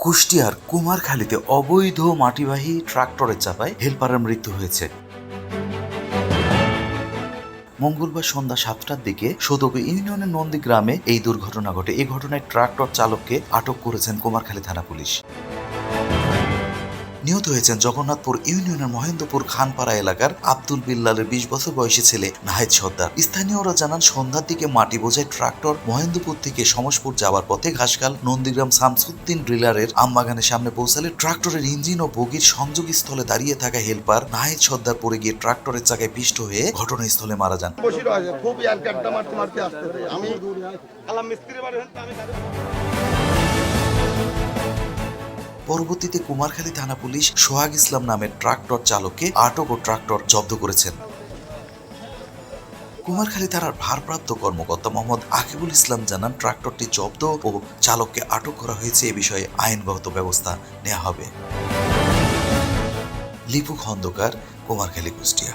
কুষ্টিয়ার কুমারখালীতে অবৈধ মাটিবাহী ট্রাক্টরের চাপায় হেলপারের মৃত্যু হয়েছে। মঙ্গলবার সন্ধ্যা 7টার দিকে সদগো ইউনিয়নের নন্দী গ্রামে এই দুর্ঘটনা ঘটে। এই ঘটনায় ট্রাক্টর চালককে আটক করেছেন কুমারখালী থানা পুলিশ। নিহত হয়েছেন জগন্নাথপুর ইউনিয়নের মহেন্দ্রপুর খানপাড়া এলাকার আব্দুল বিল্লালের 20 বছর বয়সী ছেলে নাহিদ সর্দার। স্থানীয়রা জানান, সন্ধ্যার দিকে মাটি বোঝাই ট্রাক্টর মহেন্দ্রপুর থেকে সমসপুর যাওয়ার পথে ঘাসখাল নন্দীগ্রাম শামসুদ্দিন ড্রিলারের আমবাগানের সামনে পৌঁছালে ট্রাক্টরের ইঞ্জিন ও বগির সংযোগস্থলে দাঁড়িয়ে থাকা হেলপার নাহিদ সর্দার পড়ে গিয়ে ট্রাক্টরের চাকায় পিষ্ট হয়ে ঘটনাস্থলে মারা যান। পরবর্তীতে কুমারখালী থানা পুলিশ সোহাগ ইসলাম নামের ট্রাক্টর চালককে আটক ও ট্রাক্টর জব্দ করেছেন। কুমারখালী থানার ভারপ্রাপ্ত কর্মকর্তা মোহাম্মদ আকিবুল ইসলাম জানান, ট্রাক্টরটি জব্দ ও চালককে আটক করা হয়েছে। এ বিষয়ে আইনগত ব্যবস্থা নেওয়া হবে। লিপু খন্দকার, কুমারখালী, কুষ্টিয়া।